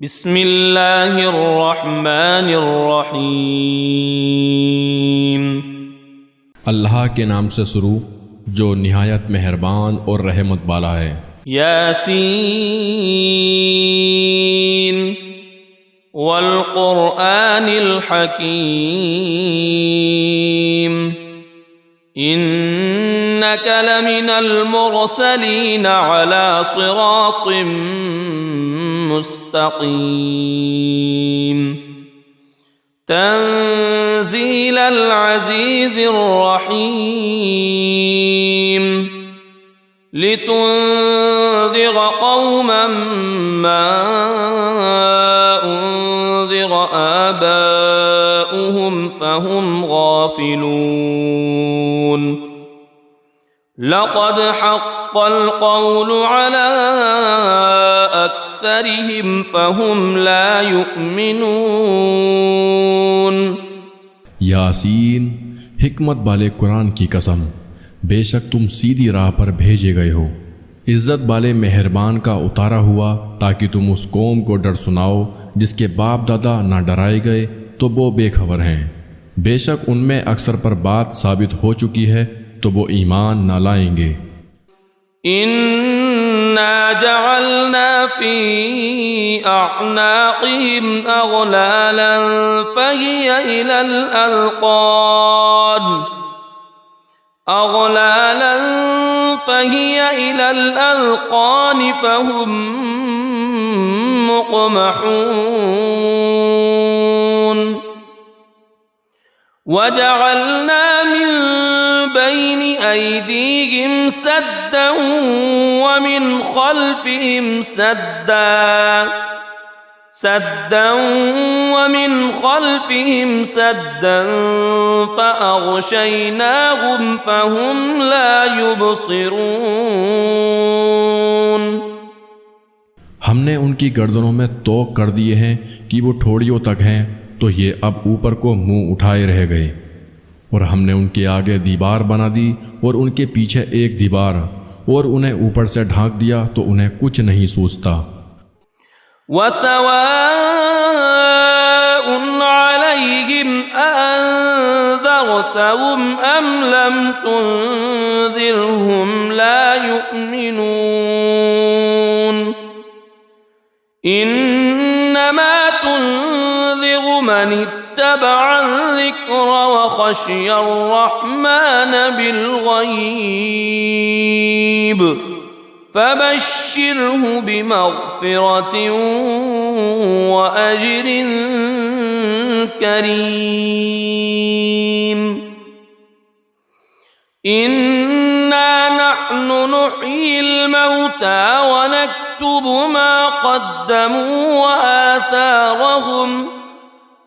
बिस्मिल्लाहिर्रहमानिर्रहीम। अल्लाह के नाम से शुरू जो निहायत मेहरबान और रहमत वाला है। यासीन वल क़ुरआनिल हकीम इन्नका लमिनल मुरसलीन अला सिरातिम मुस्तक़ीम तंज़ीलल अज़ीज़िर रहीम लितुन्ज़िर क़ौमन मा उन्ज़िर आबाउहुम फ़हुम गाफ़िलून लक़द हक़्क़ल क़ौलु अला अक्सरिहिम फ़हुम ला युमिनून। यासीन, हिकमत वाले कुरान की कसम, बेशक तुम सीधी राह पर भेजे गए हो। इज़्ज़त वाले मेहरबान का उतारा हुआ ताकि तुम उस कौम को डर सुनाओ जिसके बाप दादा ना डराए गए तो वो बेखबर हैं। बेशक उनमें अक्सर पर बात साबित हो चुकी है तो वो ईमान ना लाएंगे। इन्ना जअलना फी अअनाक़िहिम अग़लालन फ़हिय इलल अज़क़ान फ़हुम मुक़महून वजअलना मिन बैनि ऐदीहिम सद्दन वमिन ख़ल्फ़िहिम सद्दन फ़अग़शयनाहुम फ़हुम ला युबसिरून। हमने उनकी गर्दनों में तोक कर दिए हैं कि वो ठोड़ियों तक हैं तो ये अब ऊपर को मुंह उठाए रह गए। और हमने उनके आगे दीवार बना दी और उनके पीछे एक दीवार और उन्हें ऊपर से ढांक दिया तो उन्हें कुछ नहीं सूझता। वसवाउन अलैहिम अअंज़रतहुम अम लम तुनज़िरहुम ला युमिनून। इन्नमा तुनज़िरु मन इत्तबअ अज़्ज़िक्र व ख़शिय अर्रहमान बिलग़ैब फ़बश्शिरहु बिमग़फ़िरतिन व अज्रिन करीम। इन्ना नहनु नुह्यिल मौता व नक्तुबु मा क़द्दमू व आथारहुम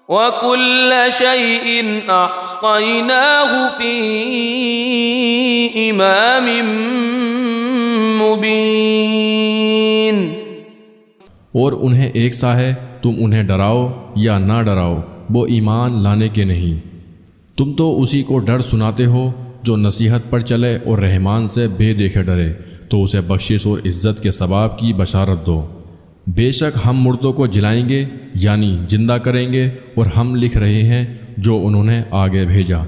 व कुल्ल शैइन अहसैनाहु फ़ी इमामिन मुबीन। और उन्हें एक सा है, तुम उन्हें डराओ या ना डराओ वो ईमान लाने के नहीं। तुम तो उसी को डर सुनाते हो जो नसीहत पर चले और रहमान से बेदेखे डरे तो उसे बख्शिश और इज़्ज़त के सवाब की बशारत दो। बेशक हम मुर्दों को जिलाएंगे यानी जिंदा करेंगे और हम लिख रहे हैं जो उन्होंने आगे भेजा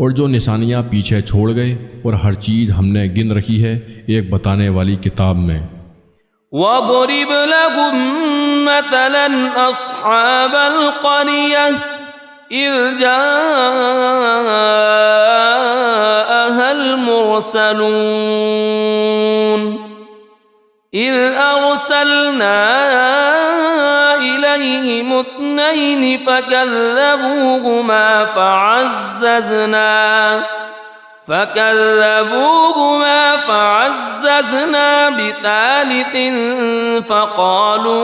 और जो निशानियाँ पीछे छोड़ गए और हर चीज़ हमने गिन रखी है एक बताने वाली किताब में। वज़रिब लहुम मतलन अस्हाबल क़रियह इज़ जाअहल मुरसलून इज़ अरसलना इलैहिम इत्नैन फ़कज़्ज़बूहुमा फ़अज़्ज़ज़ना बितालितिन फ़क़ालू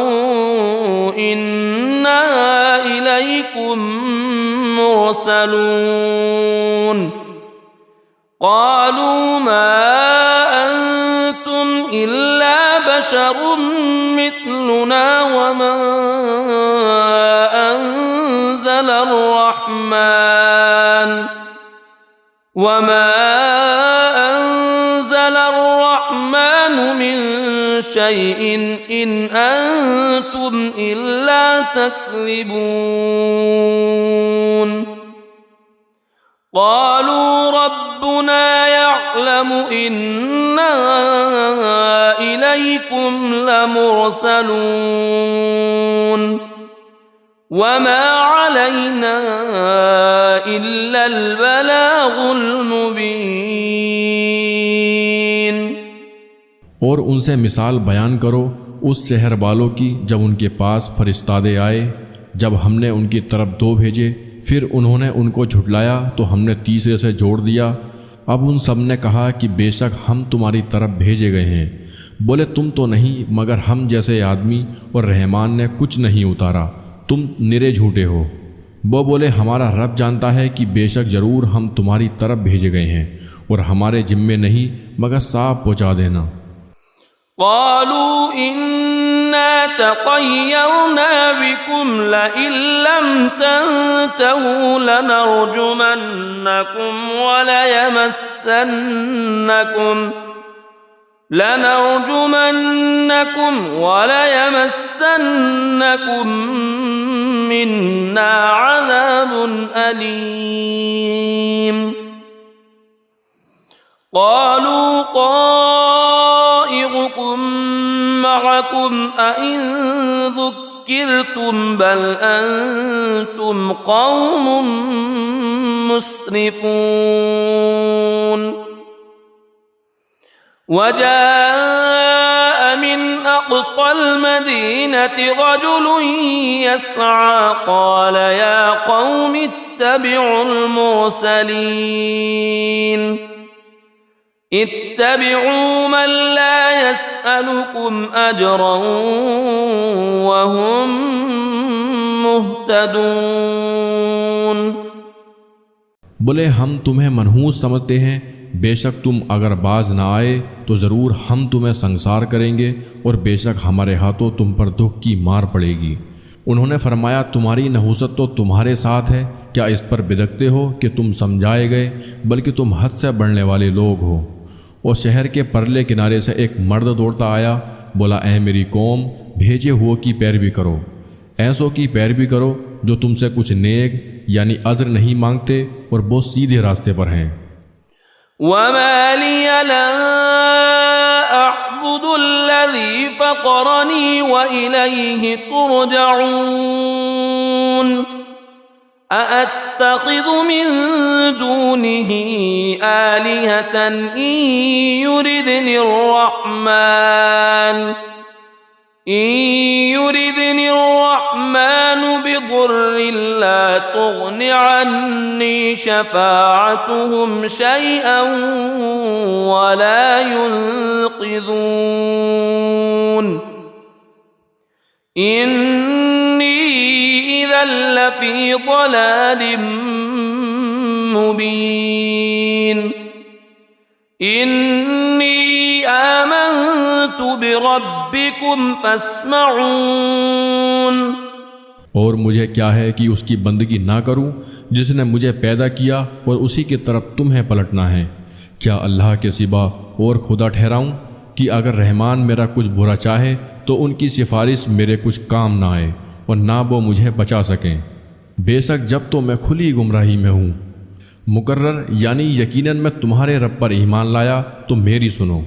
इन्ना इलैकुम मुरसलून क़ालू मा अंतुम इल्ला बशरुम मिथलुना वमा अंज़लर रहमान वमा अंज़लर रहमान मिन شيء إن أنتم إلا تكذبون قالوا ربنا يعلم إنا إليكم لمرسلون وما علينا إلا البلاغ المبين। और उनसे मिसाल बयान करो उस शहर वालों की जब उनके पास फरिश्तादे आए, जब हमने उनकी तरफ 2 भेजे, फिर उन्होंने उनको झुठलाया तो हमने तीसरे से जोड़ दिया। अब उन सब ने कहा कि बेशक हम तुम्हारी तरफ भेजे गए हैं। बोले तुम तो नहीं मगर हम जैसे आदमी, और रहमान ने कुछ नहीं उतारा, तुम निरे झूठे हो। वो बोले हमारा रब जानता है कि बेशक ज़रूर हम तुम्हारी तरफ भेजे गए हैं और हमारे जिम्मे नहीं मगर साफ पहुँचा देना। قالوا إنا تطيرنا بكم لئن لم تنتهوا لنرجمنكم وليمسنكم منا عذاب أليم قالوا طائركم معكم أئن ذكرتم بل أنتم قوم مسرفون وجاء من أقصى المدينة رجل يسعى قال يا قوم اتبعوا المرسلين اتبعوا من لا يسألكم أجرا وهم مهتدون। बोले हम तुम्हें मनहूस समझते हैं, बेशक तुम अगर बाज ना आए तो ज़रूर हम तुम्हें संसार करेंगे और बेशक हमारे हाथों तुम पर दुख की मार पड़ेगी। उन्होंने फरमाया तुम्हारी नहूसत तो तुम्हारे साथ है, क्या इस पर बिदकते हो कि तुम समझाए गए, बल्कि तुम हद से बढ़ने वाले लोग हो। और शहर के परले किनारे से एक मर्द दौड़ता आया, बोला ऐ मेरी कौम, भेजे हुए की पैरवी करो, ऐसों की पैरवी करो जो तुमसे कुछ नेक यानी अज्र नहीं मांगते और वो सीधे रास्ते पर हैं। वमा लिया ला अअबुदुल्लज़ी फ़तरनी व इलैहि तुरजऊन अअत्तख़िज़ु मिन दूनिही आलिहतन इन युरिदनि अर्रहमान बिदुर्रिन ला तुग़नि अन्नी शफ़ाअतुहुम शैअन वला युन्क़िज़ून इन्नी इज़न लफ़ी ज़लालिम मुबीन इन्नी आमन्तु बिरब्बिकुम फस्मऊन। और मुझे क्या है कि उसकी बंदगी ना करूं जिसने मुझे पैदा किया और उसी की तरफ तुम्हें पलटना है। क्या अल्लाह के सिवा और खुदा ठहराऊं कि अगर रहमान मेरा कुछ बुरा चाहे तो उनकी सिफारिश मेरे कुछ काम ना आए और ना वो मुझे बचा सकें। बेशक जब तो मैं खुली गुमराही में हूँ। मुकर्रर यानी यकीनन मैं तुम्हारे रब पर ईमान लाया तो मेरी सुनो।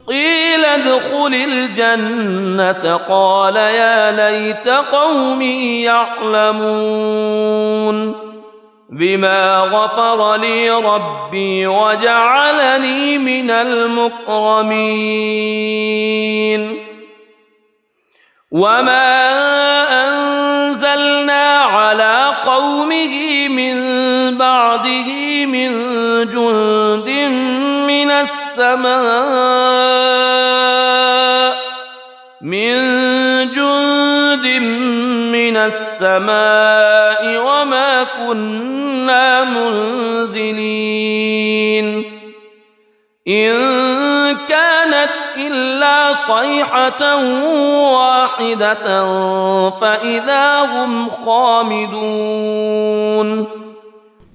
क़ील उद्ख़ुलिल जन्नत क़ाल या लैत क़ौमी यअलमून बिमा ग़फ़र ली रब्बी व जअलनी मिनल मुकरमीन वमा अंज़लना अला क़ौमिही मिन बादिही मिन जुंदिन मिनस समाइ वमा कुन्ना मुनज़िलीन इन कानत इल्ला सयहतन वाहिदतन फ़इज़ा हुम ख़ामिदून।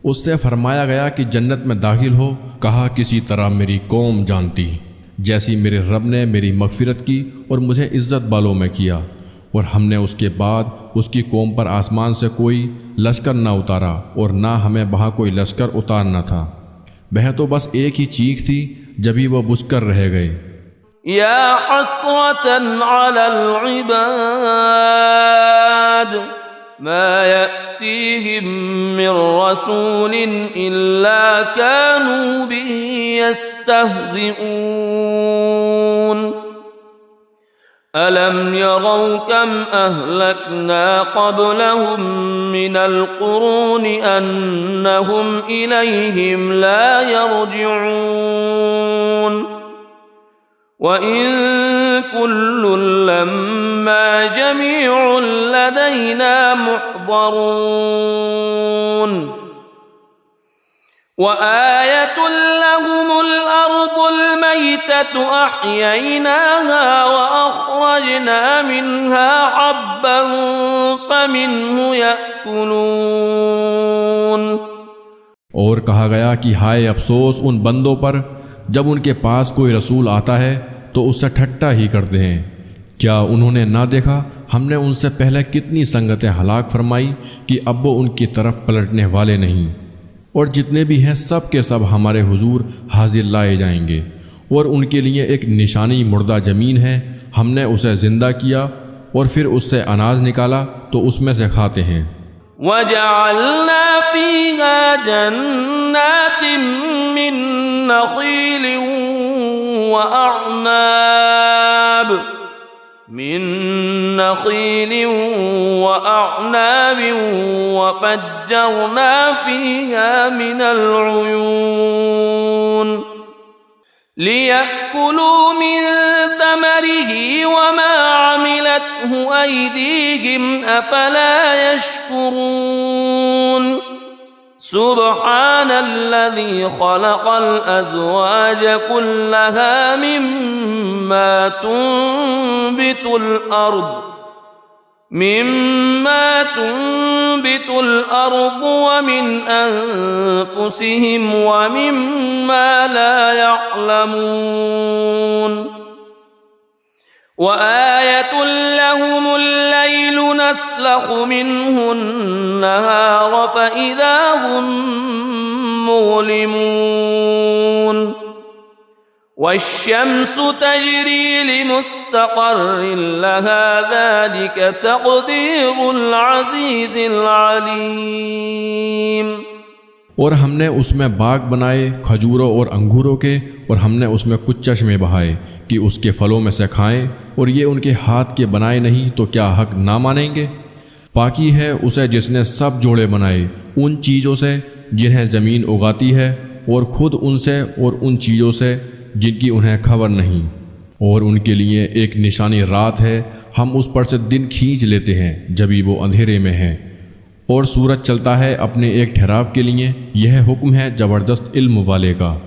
उससे फरमाया गया कि जन्नत में दाखिल हो। कहा किसी तरह मेरी कौम जानती, जैसी मेरे रब ने मेरी मगफिरत की और मुझे इज़्ज़त बालों में किया, और हमने उसके बाद उसकी कौम पर आसमान से कोई लश्कर ना उतारा और ना हमें वहाँ कोई लश्कर उतारना था। वह तो बस एक ही चीख थी, जब ही वह बुझकर रह गए। या हस्रतन अलल इबाद मा यअतीहिम मिर रसूलिन इल्ला कानू बिही यस्तहज़िऊन अलम यरौ कम अहलकना क़ब्लहुम मिनल क़ुरूनि अन्नहुम इलैहिम ला यरजिऊन वइन कुल्लुन लम्मा जमीउन लदैना मुहज़रून वआयतुन लहुमुल अर्दुल मैततु अह्यैनाहा वअख़रजना मिन्हा हब्बन फमिन्हु यअकुलून। और कहा गया कि हाय अफसोस उन बंदों पर जब उनके पास कोई रसूल आता है तो उससे ठट्टा ही करते हैं। क्या उन्होंने ना देखा हमने उनसे पहले कितनी संगतें हलाक फरमाई कि अब वो उनकी तरफ पलटने वाले नहीं। और जितने भी हैं सब के सब हमारे हुजूर हाजिर लाए जाएंगे, और उनके लिए एक निशानी मुर्दा ज़मीन है। हमने उसे ज़िंदा किया और फिर उससे अनाज निकाला तो उसमें से खाते हैं। वजअलना फीहा जन्नातिन मिन नख़ील वअअनाब वफज्जरना फीहा मिनल उयून लियअकुलू मिन समरिही वमा अमिलतहु अयदीहिम अफला यशकुरून। सुब्हानल्लज़ी खलक़ल अज़वाज कुल्लहा मिम्मा तुंबितुल अर्द वमिन अनफुसिहिम वमिम्मा ला यअलमून। वआयतुन लहुमुल लैलु नस्लखु मिन्हु अन्नहार फइज़ा हुम मुज़लिमून। वश्शम्सु तजरी लिमुस्तक़र्रिन लहा ज़ालिक तक़दीरुल अज़ीज़िल अलीम। और हमने उसमें बाग बनाए खजूरों और अंगूरों के, और हमने उसमें कुछ चश्मे बहाए कि उसके फलों में से खाएं, और ये उनके हाथ के बनाए नहीं तो क्या हक ना मानेंगे। पाकी है उसे जिसने सब जोड़े बनाए उन चीज़ों से जिन्हें ज़मीन उगाती है, और ख़ुद उनसे और उन चीज़ों से जिनकी उन्हें खबर नहीं। और उनके लिए एक निशानी रात है, हम उस पर से दिन खींच लेते हैं जभी वो अंधेरे में है, और सूरज चलता है अपने एक ठहराव के लिए। यह हुक्म है ज़बरदस्त इल्म वाले का।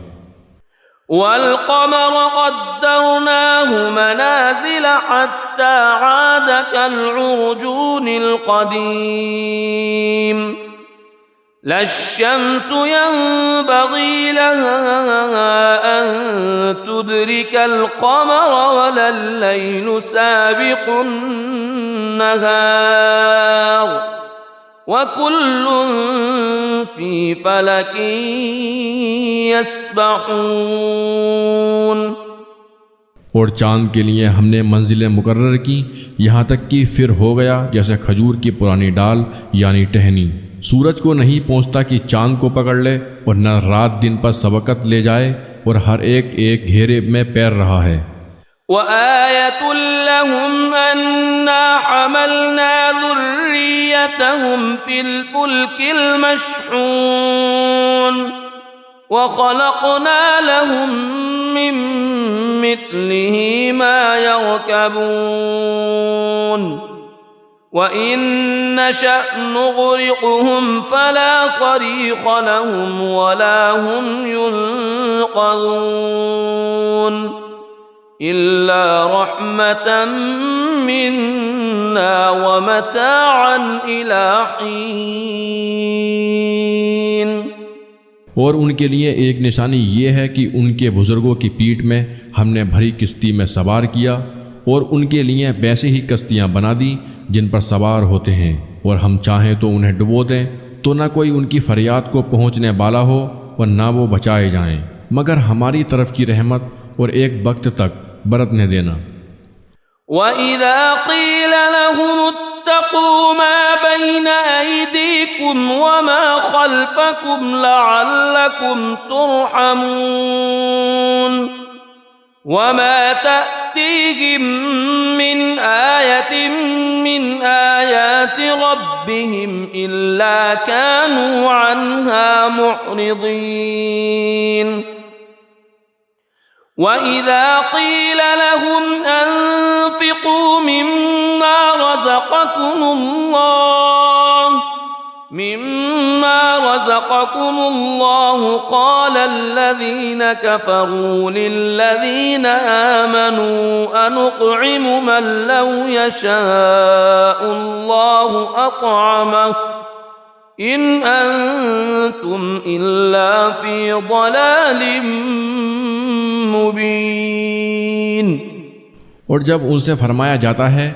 वल्क़मर क़द्दरनाहु मनाज़िल हत्ता आद कल्उरजूनिल क़दीम लश्शम्सु यंबग़ी लहा अन तुदरिकल क़मर वलल्लैलु साबिक़ुन नहार वकुल्लुन फ़ी फ़लकिन यस्बहून। और चाँद के लिए हमने मंजिलें मुकर्रर की, यहाँ तक कि फिर हो गया जैसे खजूर की पुरानी डाल यानी टहनी। सूरज को नहीं पहुँचता कि चाँद को पकड़ ले, और न रात दिन पर सबकत ले जाए, और हर एक एक घेरे में पैर रहा है। वआयतुन लहुम अन्ना हमलना ज़ुर्रियतहुम फिल फुल्किल मशहून वखलक़ना लहुम मिन मिस्लिही मा यरकबून वइन नशअ नुग़रिक़हुम फला सरीख़ लहुम वला हुम युनक़ज़ून इल्ला रहमतन मिन्ना व मताअन इला हीन। और उनके लिए एक निशानी ये है कि उनके बुज़ुर्गों की पीठ में हमने भरी किश्ती में सवार किया और उनके लिए वैसे ही कश्तियाँ बना दी जिन पर सवार होते हैं, और हम चाहें तो उन्हें डुबो दें तो न कोई उनकी फरियाद को पहुँचने वाला हो और ना वो बचाए जाएं, मगर हमारी तरफ की रहमत और एक वक्त तक बरतने देना। वइज़ा क़ील लहुम इत्तक़ू मा बैन अयदीकुम वमा ख़ल्फ़कुम लअल्लकुम तुरहमून वमा तअतीहिम मिन आयतिन मिन आयाति रब्बिहिम इल्ला कानू अन्हा मुअरिदीन। वइज़ा क़ील लहुम अन्फ़िक़ू मिम्मा रज़क़कुमुल्लाह क़ाल अल्लज़ीन कफ़रू लिल्लज़ीन आमनू अनुत्'iमु मन लौ यशाअुल्लाहु अत्'अमहु इन अंतुम इल्ला फ़ी ज़लालिम मुबीन। और जब उनसे फरमाया जाता है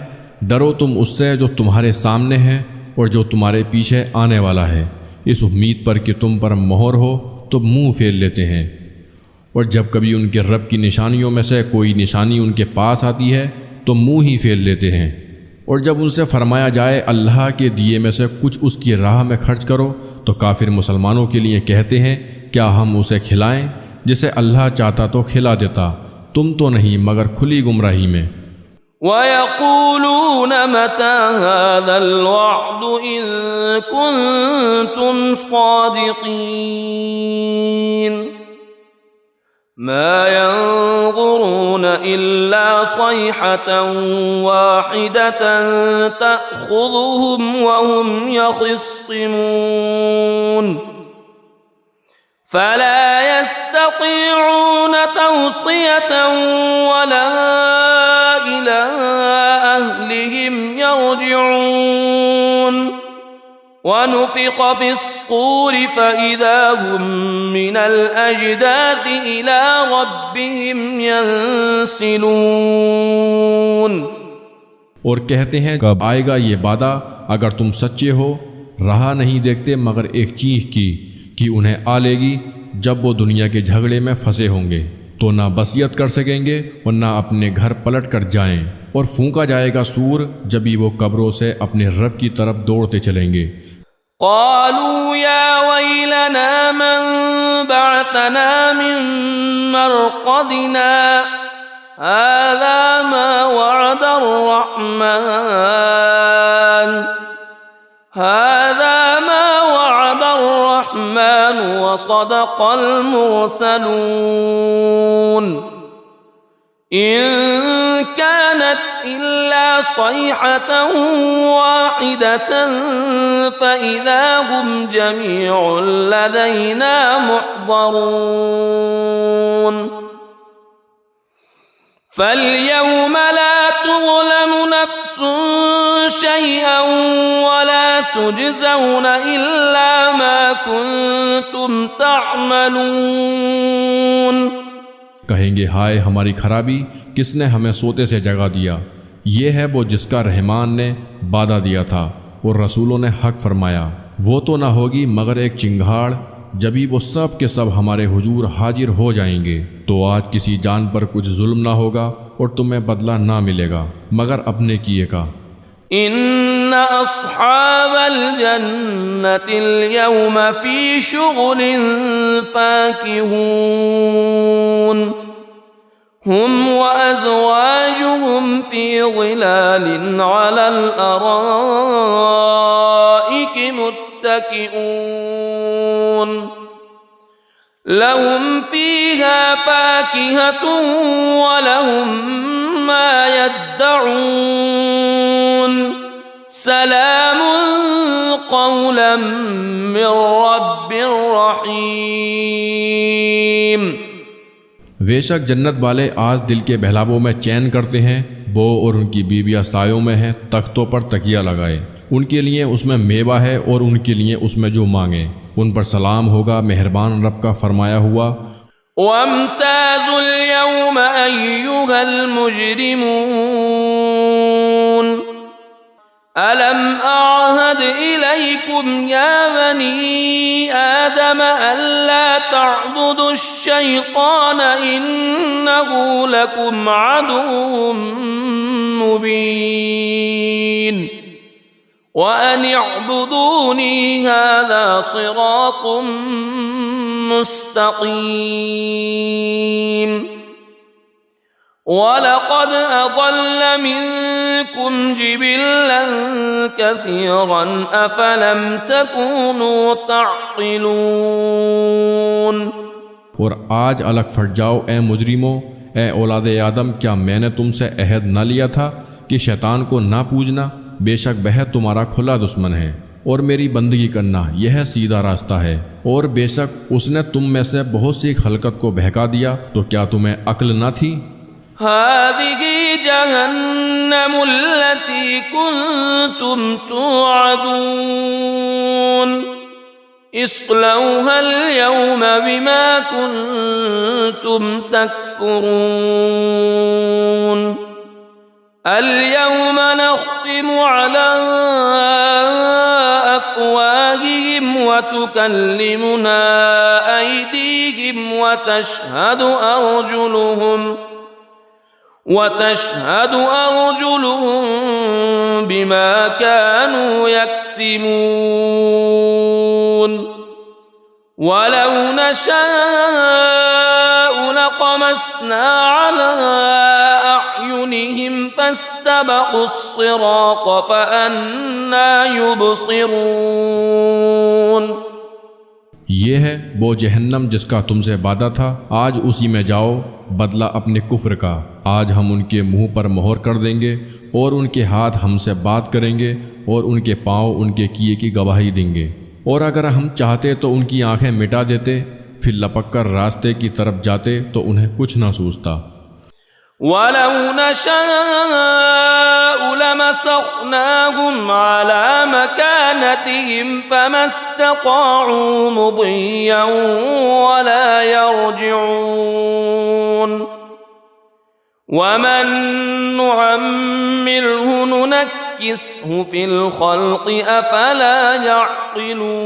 डरो तुम उससे जो तुम्हारे सामने है और जो तुम्हारे पीछे आने वाला है, इस उम्मीद पर कि तुम पर मोहर हो तो मुंह फेर लेते हैं। और जब कभी उनके रब की निशानियों में से कोई निशानी उनके पास आती है तो मुंह ही फेर लेते हैं। और जब उनसे फरमाया जाए अल्लाह के दिए में से कुछ उसकी राह में खर्च करो तो काफिर मुसलमानों के लिए कहते हैं क्या हम उसे खिलाएं, जिसे अल्लाह चाहता तो खिला देता, तुम तो नहीं मगर खुली गुमराही में। वयक़ूलून मता हाज़ल वअदु इन कुन्तुम सादिक़ीन मा यंज़ुरून इल्ला सयहतन वाहिदतन तअख़ुज़ुहुम वहुम यख़िस्सिमून फला यस्ततीऊन तौसियतन वला इला अहलिहिम यरजिऊन वनुफ़िख़ फ़िस्सूर फ़इज़ा हुम मिनल अजदाथ इला रब्बिहिम यंसिलून। और कहते हैं कब आएगा ये वादा अगर तुम सच्चे हो, रहा नहीं देखते मगर एक चीख की कि उन्हें आ लेगी जब वो दुनिया के झगड़े में फंसे होंगे तो ना बसियत कर सकेंगे और ना अपने घर पलट कर जाएं, और फूंका जाएगा सूर जब भी वो कब्रों से अपने रब की तरफ दौड़ते चलेंगे। क़ालू या वैलना मन बअतना मिन मरक़दिना हाज़ा मा वअदर रहमान वसदक़ल मुरसलून इन कानत इल्ला सयहतन वाहिदतन फ़इज़ा हुम जमीउन लदैना मुहज़रून फ़ल्यौम ला तुज़लमु नफ़्सुन शैअन वला तुजज़ौन इल्ला मा कुन्तुम तअमलून। कहेंगे हाय हमारी खराबी, किसने हमें सोते से जगा दिया। ये है वो जिसका रहमान ने वादा दिया था और रसूलों ने हक फरमाया। वो तो ना होगी मगर एक चिंगाड़, जभी वो सब के सब हमारे हुजूर हाजिर हो जाएंगे। तो आज किसी जान पर कुछ जुल्म ना होगा और तुम्हें बदला ना मिलेगा मगर अपने किए का। इन्ना अस्हाबल जन्नतिल यौम फी शुग़लिन फ़ाकिहून हुम व अज़वाजुहुम फी ज़िलालिन अलल अराइकि मुत्तकिऊन लहुम फ़ीहा फ़ाकिहतुन व लहुम मा यद्दऊन सलामुन क़ौलन मिर रब्बिर रहीम। बेशक जन्नत वाले आज दिल के बहलावों में चैन करते हैं। वो और उनकी बीवियाँ सायों में हैं, तख्तों पर तकिया लगाए, उनके लिए उसमें मेवा है और उनके लिए उसमें जो मांगे। उन पर सलाम होगा मेहरबान रब का फरमाया हुआ। वम्ताजुल यौम अय्युहल मुजरिमून अलम अअहद इलैकुम या बनी आदम अल्ला तअबुदुश शैतान इन्नहु लकुम अदुव्वुम मुबीन व अन अअबुदूनी हाज़ा सिरातुम मुस्तक़ीम वलक़द अज़ल्ल मिनकुम जिबिल्लन कसीरन अफ़लम तकूनू तअक़िलून। और आज अलग फट जाओ ए मुजरिमों, ए औलाद आदम, क्या मैंने तुमसे अहद न लिया था कि शैतान को ना पूजना? बेशक वह तुम्हारा खुला दुश्मन है और मेरी बंदगी करना यह सीधा रास्ता है। और बेशक उसने तुम में से बहुत सी खलकत को बहका दिया, तो क्या तुम्हें अक्ल न थी? हादिही जहन्नमुल्लती कुंतुम तुअदून इस्लौहल यौम बिमा कुंतुम तकफुरून अल यौम नख्तिमु अला अफ़वाहिहिम व तुकल्लिमुना अयदीहिम वतशहद अर्जुलुहुम बिमा कानू यक्सिबून वलौ नशाअ लतमस्ना अला अअयुनिहिम फस्तबक़ुस्सिरात फअन्ना युबसिरून। ये है वो जहन्नम जिसका तुमसे वादा था, आज उसी में जाओ, बदला अपने कुफ्र का। आज हम उनके मुंह पर मोहर कर देंगे और उनके हाथ हमसे बात करेंगे और उनके पाँव उनके किए की गवाही देंगे। और अगर हम चाहते तो उनकी आंखें मिटा देते, फिर लपक कर रास्ते की तरफ जाते तो उन्हें कुछ ना सूझता। वलौ नशाअ लमसखनाहुम अला मकानतिहिम फमस्तताअू मुदिय्यन वला यरजिऊन वमन नुअम्मिरहु नुनक्किसहु फिल खल्क़ि अफला यअक़िलून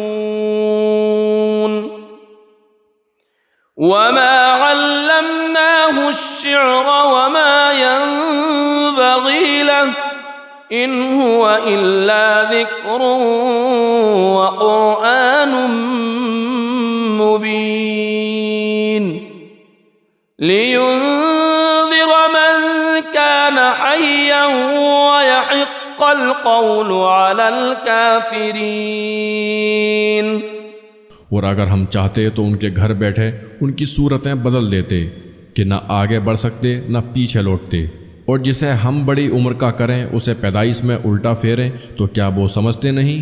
वमा अल्लमनाहु अश्शिअर वमा यंबग़ी लहु इन हुवा इल्ला ज़िक्रुन व क़ुरआनुम मुबीन लियुन्ज़िर मन कान हय्यन व यहिक़्क़ल क़ौलु अलल काफ़िरीन। और अगर हम चाहते तो उनके घर बैठे उनकी सूरतें बदल देते कि न आगे बढ़ सकते न पीछे लौटते। और जिसे हम बड़ी उम्र का करें उसे पैदाइश में उल्टा फेरें, तो क्या वो समझते नहीं?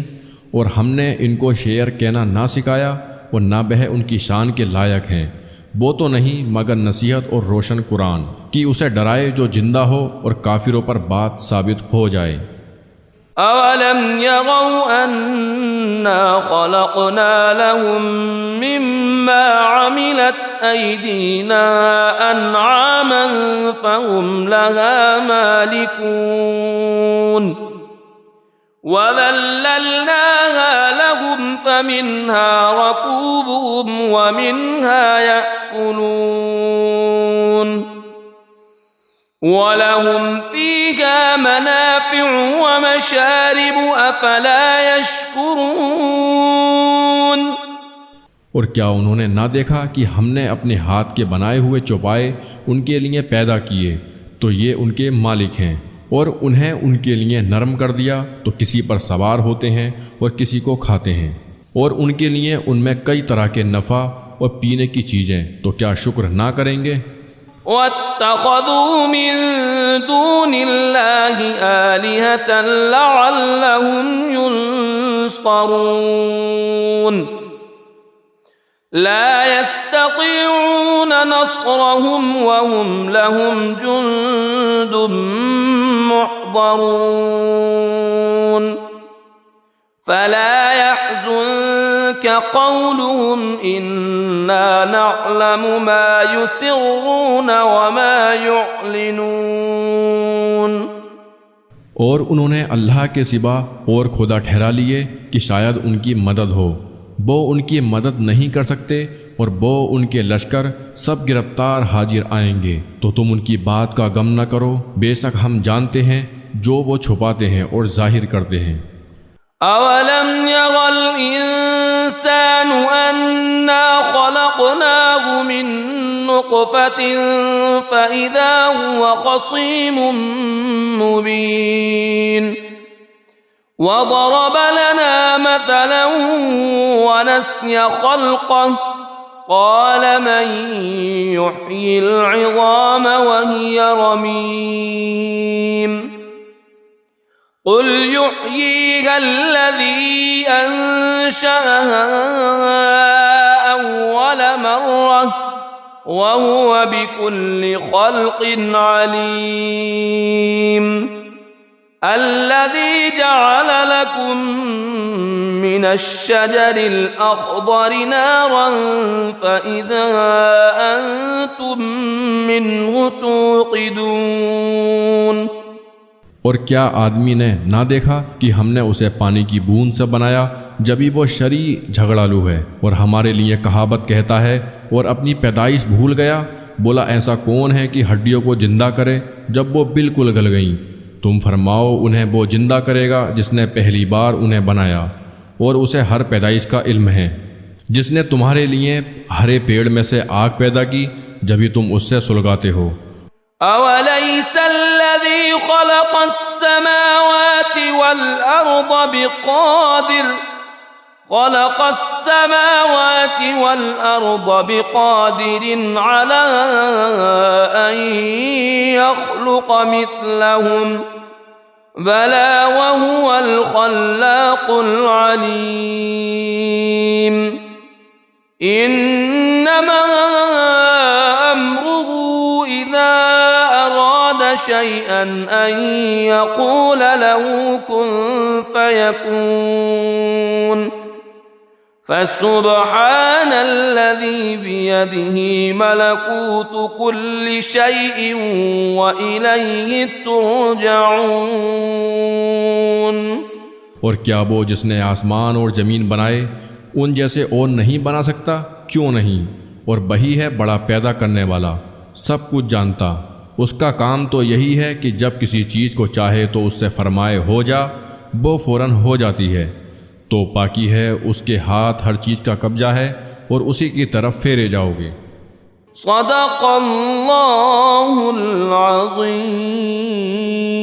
और हमने इनको शेर कहना ना सिखाया और ना वह उनकी शान के लायक हैं। वो तो नहीं मगर नसीहत और रोशन कुरान कि उसे डराए जो जिंदा हो और काफिरों पर बात साबित हो जाए। अवलम यरौ अन्ना खलक़ना लहुम मिम्मा अमिलत अयदीना अनआमन फहुम लहा मालिकून वज़ल्लल्नाहा लहुम फमिन्हा रकूबुहुम वमिन्हा यअकुलून वलहुम फ़ीहा मनाफ़िअु व मशारिबु अफ़ला यशकुरून। और क्या उन्होंने ना देखा कि हमने अपने हाथ के बनाए हुए चौपाए उनके लिए पैदा किए, तो ये उनके मालिक हैं। और उन्हें उनके लिए नरम कर दिया तो किसी पर सवार होते हैं और किसी को खाते हैं। और उनके लिए उनमें कई तरह के नफ़ा और पीने की चीज़ें, तो क्या शुक्र ना करेंगे? वत्तख़ज़ू मिन दूनिल्लाहि आलिहतन लअल्लहुम युनसरून ला यस्ततीऊन नस्रहुम वहुम लहुम जुंदुम मुहज़रून فلا يحزنك قولهم إنا نعلم ما يسرون وما يعلنون। और उन्होंने अल्लाह के सिवा और खुदा ठहरा लिए कि शायद उनकी मदद हो। वो उनकी मदद नहीं कर सकते और वो उनके लश्कर सब गिरफ्तार हाजिर आएंगे, तो तुम उनकी बात का गम न करो, बेशक हम जानते हैं जो वो छुपाते हैं और जाहिर करते हैं। अवलम यगल इंसान अन्ना खलक़नाहु मिन नुक़्फ़तिन फ़इज़ा हुवा ख़सीमुम मुबीन वज़रब लना मथलन वनस्य ख़ल्क़ह क़ाल मन युह्यिल इज़ाम वहिय रमीम क़ुल युह्यीहा अल्लज़ी अंशअहा अव्वल मर्रह वहुव बिकुल्लि ख़ल्क़िन अलीम अल्लज़ी जअल लकुम मिनश्शजरिल अख़्ज़रि नारन फ़इज़ा अंतुम मिन्हु तूक़िदून। और क्या आदमी ने ना देखा कि हमने उसे पानी की बूंद से बनाया, जबी वो शरी झगड़ालू है और हमारे लिए कहावत कहता है और अपनी पैदाइश भूल गया। बोला ऐसा कौन है कि हड्डियों को जिंदा करे जब वो बिल्कुल गल गईं। तुम फरमाओ उन्हें वो जिंदा करेगा जिसने पहली बार उन्हें बनाया, और उसे हर पैदाइश का इल्म है। जिसने तुम्हारे लिए हरे पेड़ में से आग पैदा की, जभी तुम उससे सुलगाते हो। अवलैसल्लज़ी खलक़स्समावाति वल अर्द बिक़ादिरिन अला अन यख़्लुक़ मिथलहुम बला वहुवल ख़ल्लाक़ुल अलीम इन्नमा अम्रुहु इज़ा अरादा शैअन अन यक़ूल लहु कुन फ़यकून फसुब्हानल्लज़ी बियदिही मलकूतु कुल्लि शैइन व इलैहि तुरजऊन। और क्या वो जिसने आसमान और ज़मीन बनाए उन जैसे और नहीं बना सकता? क्यों नहीं? और वही है बड़ा पैदा करने वाला, सब कुछ जानता। उसका काम तो यही है कि जब किसी चीज़ को चाहे तो उससे फरमाए हो जा, वो फ़ौरन हो जाती है। तो पाकी है, उसके हाथ हर चीज़ का कब्जा है और उसी की तरफ फेरे जाओगे। सदक़ल्लाहुल अज़ीम।